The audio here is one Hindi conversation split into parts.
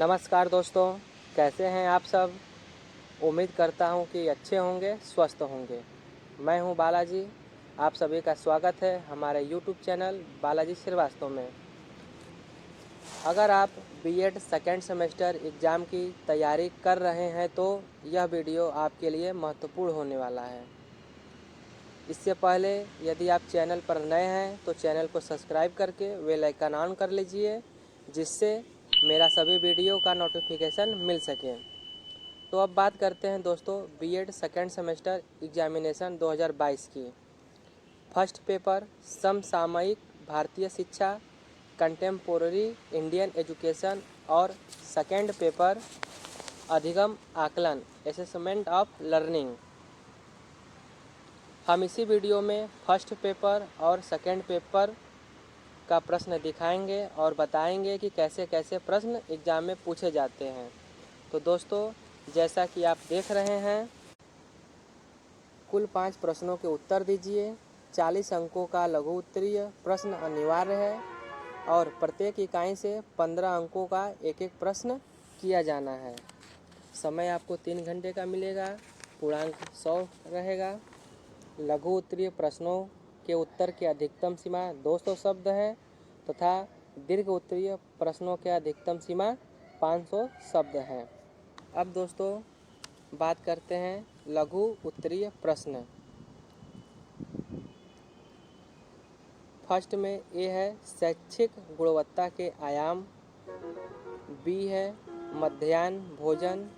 नमस्कार दोस्तों, कैसे हैं आप सब। उम्मीद करता हूं कि अच्छे होंगे, स्वस्थ होंगे। मैं हूं बालाजी। आप सभी का स्वागत है हमारे यूट्यूब चैनल बालाजी श्रीवास्तव में। अगर आप बीएड सेकेंड सेमेस्टर एग्ज़ाम की तैयारी कर रहे हैं तो यह वीडियो आपके लिए महत्वपूर्ण होने वाला है। इससे पहले यदि आप चैनल पर नए हैं तो चैनल को सब्सक्राइब करके बेल आइकन ऑन कर लीजिए, जिससे मेरा सभी वीडियो का नोटिफिकेशन मिल सके। तो अब बात करते हैं दोस्तों बीएड सेकेंड सेमेस्टर एग्जामिनेशन 2022 की। फर्स्ट पेपर समसामयिक भारतीय शिक्षा, कंटेम्पोररी इंडियन एजुकेशन और सेकेंड पेपर अधिगम आकलन असेसमेंट ऑफ लर्निंग। हम इसी वीडियो में फर्स्ट पेपर और सेकेंड पेपर का प्रश्न दिखाएंगे और बताएंगे कि कैसे कैसे प्रश्न एग्ज़ाम में पूछे जाते हैं। तो दोस्तों, जैसा कि आप देख रहे हैं, कुल 5 प्रश्नों के उत्तर दीजिए। 40 अंकों का लघु उत्तरीय प्रश्न अनिवार्य है और प्रत्येक इकाई से 15 अंकों का एक एक प्रश्न किया जाना है। समय आपको 3 घंटे का मिलेगा। पूर्णांक 100 रहेगा। लघु उत्तरीय प्रश्नों के उत्तर की अधिकतम सीमा 200 शब्द है तथा दीर्घ उत्तरीय प्रश्नों की अधिकतम सीमा 500 शब्द है। अब दोस्तों बात करते हैं लघु उत्तरीय प्रश्न। फर्स्ट में ए है शैक्षिक गुणवत्ता के आयाम, बी है मध्याह्न भोजन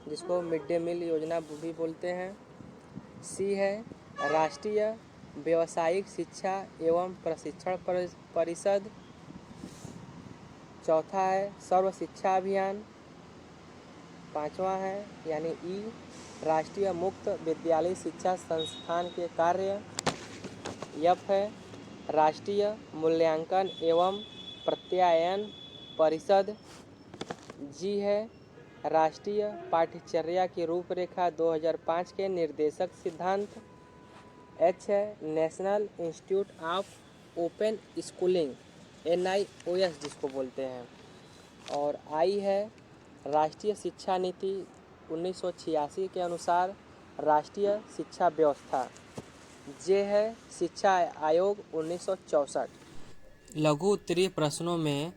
जिसको मिड डे मील योजना भी बोलते हैं, सी है राष्ट्रीय व्यावसायिक शिक्षा एवं प्रशिक्षण परिषद, चौथा है सर्व शिक्षा अभियान, पांचवा है यानी ई राष्ट्रीय मुक्त विद्यालय शिक्षा संस्थान के कार्य, एफ है राष्ट्रीय मूल्यांकन एवं प्रत्यायन परिषद, जी है राष्ट्रीय पाठ्यचर्या की रूपरेखा 2005 के निर्देशक सिद्धांत, एच है national institute of open schooling NIOS जिसको बोलते हैं, और आई है राष्ट्रीय शिक्षा नीति 1986 के अनुसार राष्ट्रीय शिक्षा व्यवस्था, जे है शिक्षा आयोग 1964। लघु उत्तरीय प्रश्नों में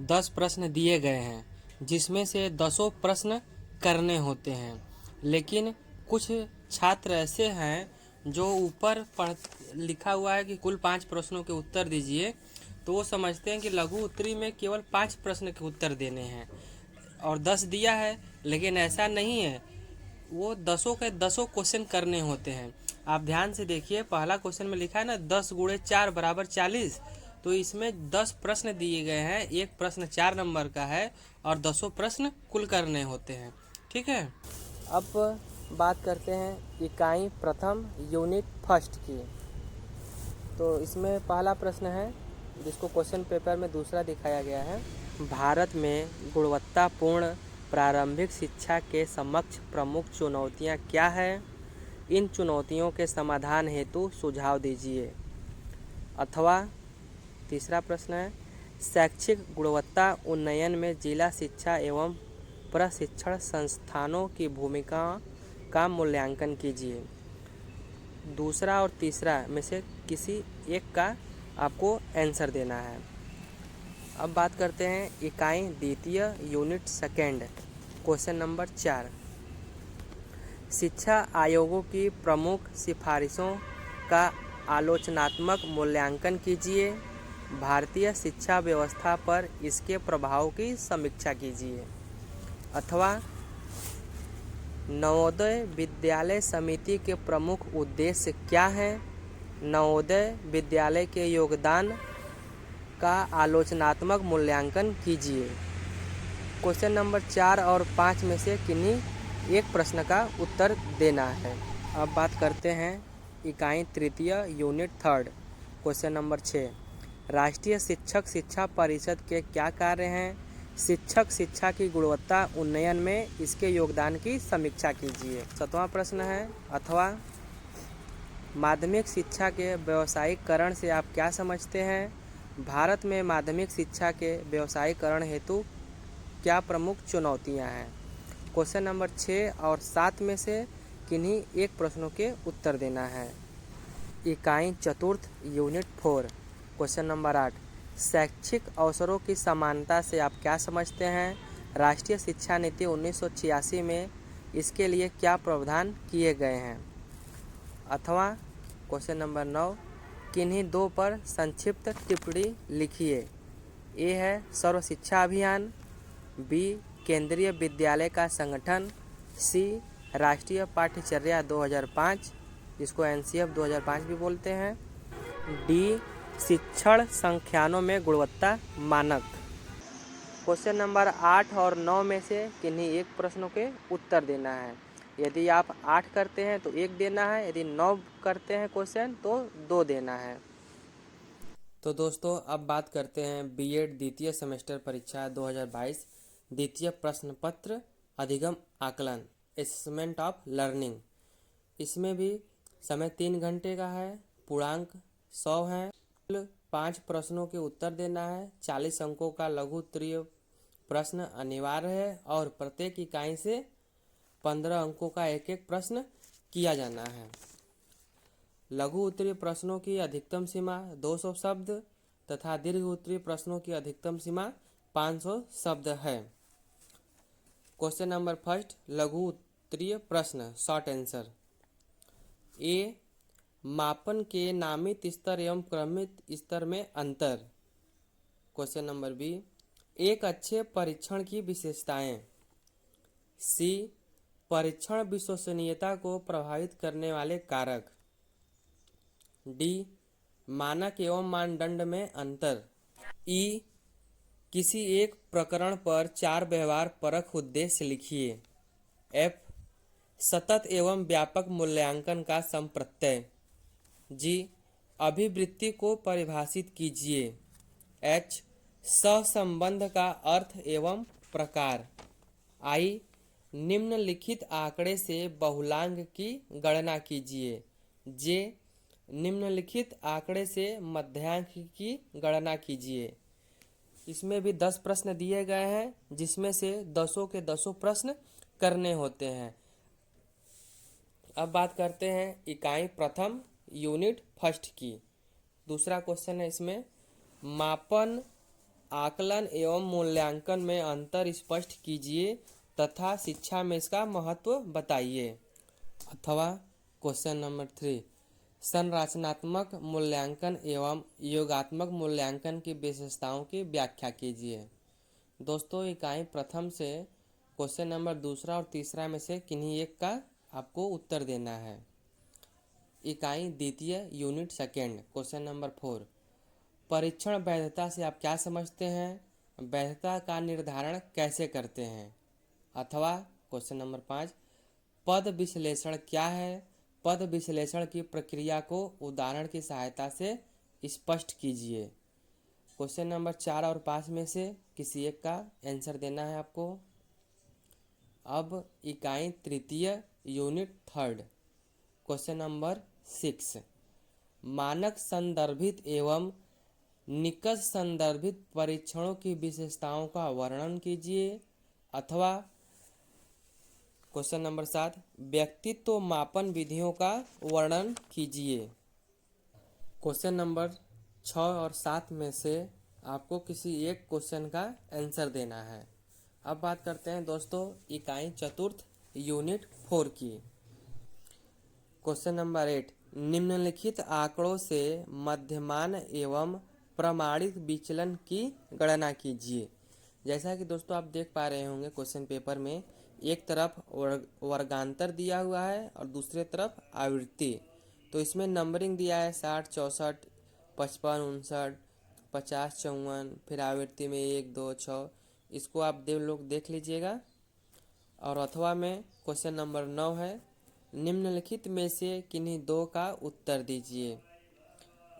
10 प्रश्न दिए गए हैं, जिसमें से 10 प्रश्न करने होते हैं। लेकिन कुछ छात्र ऐसे हैं जो ऊपर लिखा हुआ है कि कुल 5 प्रश्नों के उत्तर दीजिए, तो वो समझते हैं कि लघु उत्तरी में केवल 5 प्रश्न के उत्तर देने हैं और 10 दिया है, लेकिन ऐसा नहीं है। वो 10 के 10 क्वेश्चन करने होते हैं। आप ध्यान से देखिए, पहला क्वेश्चन में लिखा है ना 10 × 4 = 40, तो इसमें 10 प्रश्न दिए गए हैं। एक प्रश्न 4 नंबर का है और 10 प्रश्न कुल करने होते हैं। ठीक है। अब बात करते हैं इकाई प्रथम यूनिट फर्स्ट की। तो इसमें पहला प्रश्न है जिसको क्वेश्चन पेपर में दूसरा दिखाया गया है। भारत में गुणवत्तापूर्ण प्रारंभिक शिक्षा के समक्ष प्रमुख चुनौतियां क्या है? इन चुनौतियों के समाधान हेतु सुझाव दीजिए। अथवा तीसरा प्रश्न है शैक्षिक गुणवत्ता उन्नयन में जिला शिक्षा एवं प्रशिक्षण संस्थानों की भूमिका का मूल्यांकन कीजिए। दूसरा और तीसरा में से किसी एक का आपको आंसर देना है। अब बात करते हैं इकाई द्वितीय यूनिट सेकेंड क्वेश्चन नंबर 4। शिक्षा आयोगों की प्रमुख सिफारिशों का आलोचनात्मक मूल्यांकन कीजिए। भारतीय शिक्षा व्यवस्था पर इसके प्रभाव की समीक्षा कीजिए। अथवा नवोदय विद्यालय समिति के प्रमुख उद्देश्य क्या हैं? नवोदय विद्यालय के योगदान का आलोचनात्मक मूल्यांकन कीजिए। क्वेश्चन नंबर 4 और 5 में से किन्हीं एक प्रश्न का उत्तर देना है। अब बात करते हैं इकाई तृतीय यूनिट थर्ड क्वेश्चन नंबर 6। राष्ट्रीय शिक्षक शिक्षा परिषद के क्या कार्य हैं? शिक्षक शिक्षा की गुणवत्ता उन्नयन में इसके योगदान की समीक्षा कीजिए। 7वां प्रश्न है अथवा माध्यमिक शिक्षा के व्यावसायीकरण से आप क्या समझते हैं? भारत में माध्यमिक शिक्षा के व्यावसायीकरण हेतु क्या प्रमुख चुनौतियां हैं? क्वेश्चन नंबर 6 और 7 में से किन्हीं एक प्रश्नों के उत्तर देना है। इकाई चतुर्थ यूनिट 4 क्वेश्चन नंबर 8, शैक्षिक अवसरों की समानता से आप क्या समझते हैं? राष्ट्रीय शिक्षा नीति 1986 में इसके लिए क्या प्रावधान किए गए हैं? अथवा क्वेश्चन नंबर 9, किन्हीं दो पर संक्षिप्त टिप्पणी लिखिए। ए है सर्व शिक्षा अभियान, बी केंद्रीय विद्यालय का संगठन, सी राष्ट्रीय पाठ्यचर्या 2005 जिसको एनसीएफ 2005 भी बोलते हैं, डी शिक्षण संख्यानों में गुणवत्ता मानक। क्वेश्चन नंबर 8 और 9 में से किन्हीं एक प्रश्नों के उत्तर देना है। यदि आप 8 करते हैं तो 1 देना है, यदि 9 करते हैं क्वेश्चन तो 2 देना है। तो दोस्तों अब बात करते हैं बीएड द्वितीय सेमेस्टर परीक्षा 2022 द्वितीय प्रश्न पत्र अधिगम आकलन असेसमेंट ऑफ लर्निंग। इसमें भी समय 3 घंटे का है, पूर्णांक 100 है, 5 प्रश्नों के उत्तर देना है, 40 अंकों का लघु उत्तरीय प्रश्न अनिवार्य है और प्रत्येक इकाई से 15 अंकों का एक एक प्रश्न किया जाना है। लघु उत्तरीय प्रश्नों की अधिकतम सीमा 200 शब्द तथा दीर्घ उत्तरीय प्रश्नों की अधिकतम सीमा 500 शब्द है। क्वेश्चन नंबर फर्स्ट, लघु उत्तरीय प्रश्न शॉर्ट आंसर। ए मापन के नामित स्तर एवं क्रमित स्तर में अंतर। क्वेश्चन नंबर बी, एक अच्छे परीक्षण की विशेषताएं। सी परीक्षण विश्वसनीयता को प्रभावित करने वाले कारक। डी मानक एवं मानदंड में अंतर। ई किसी एक प्रकरण पर 4 व्यवहार परक उद्देश्य लिखिए। एफ सतत एवं व्यापक मूल्यांकन का संप्रत्यय। जी अभिवृत्ति को परिभाषित कीजिए। एच सहसंबंध का अर्थ एवं प्रकार। आई निम्नलिखित आंकड़े से बहुलांक की गणना कीजिए। जे निम्नलिखित आंकड़े से मध्यांक की गणना कीजिए। इसमें भी 10 प्रश्न दिए गए हैं जिसमें से 10 के 10 प्रश्न करने होते हैं। अब बात करते हैं इकाई प्रथम यूनिट फर्स्ट की। दूसरा क्वेश्चन है इसमें, मापन आकलन एवं मूल्यांकन में अंतर स्पष्ट कीजिए तथा शिक्षा में इसका महत्व बताइए। अथवा क्वेश्चन नंबर 3, संरचनात्मक मूल्यांकन एवं योगात्मक मूल्यांकन की विशेषताओं की व्याख्या कीजिए। दोस्तों इकाई प्रथम से क्वेश्चन नंबर दूसरा और तीसरा में से किन्हीं एक का आपको उत्तर देना है। इकाई द्वितीय यूनिट सेकेंड क्वेश्चन नंबर 4, परीक्षण वैधता से आप क्या समझते हैं? वैधता का निर्धारण कैसे करते हैं? अथवा क्वेश्चन नंबर 5, पद विश्लेषण क्या है? पद विश्लेषण की प्रक्रिया को उदाहरण की सहायता से स्पष्ट कीजिए। क्वेश्चन नंबर 4 और 5 में से किसी एक का आंसर देना है आपको। अब इकाई तृतीय यूनिट थर्ड क्वेश्चन नंबर 6, मानक संदर्भित एवं निकष संदर्भित परीक्षणों की विशेषताओं का वर्णन कीजिए। अथवा क्वेश्चन नंबर 7, व्यक्तित्व मापन विधियों का वर्णन कीजिए। क्वेश्चन नंबर 6 और 7 में से आपको किसी एक क्वेश्चन का आंसर देना है। अब बात करते हैं दोस्तों इकाई चतुर्थ यूनिट 4 की। क्वेश्चन नंबर 8, निम्नलिखित आंकड़ों से मध्यमान एवं प्रमाणित विचलन की गणना कीजिए। जैसा कि दोस्तों आप देख पा रहे होंगे क्वेश्चन पेपर में एक तरफ वर्गांतर दिया हुआ है और दूसरे तरफ आवृत्ति। तो इसमें नंबरिंग दिया है 60, 64, 55, 59, 50, 54, फिर आवृत्ति में 1, 2, 6। इसको आप लोग देख लीजिएगा। और अथवा में क्वेश्चन नंबर 9 है, निम्नलिखित में से किन्हीं दो का उत्तर दीजिए।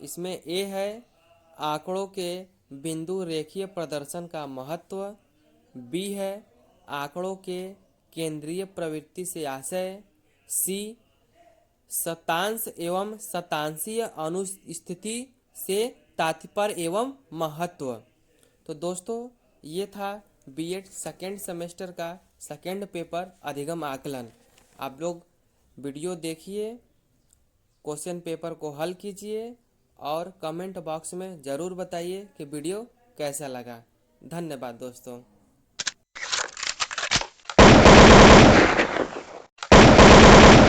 इसमें ए है आंकड़ों के बिंदु रेखीय प्रदर्शन का महत्व। बी है आंकड़ों के केंद्रीय प्रवृत्ति से आशय। सी शतांश एवं शतांशीय अनुस्थिति से तात्पर्य एवं महत्व। तो दोस्तों ये था बीएड सेकेंड सेमेस्टर का सेकेंड पेपर अधिगम आकलन। आप लोग वीडियो देखिए, क्वेश्चन पेपर को हल कीजिए और कमेंट बॉक्स में ज़रूर बताइए कि वीडियो कैसा लगा। धन्यवाद दोस्तों।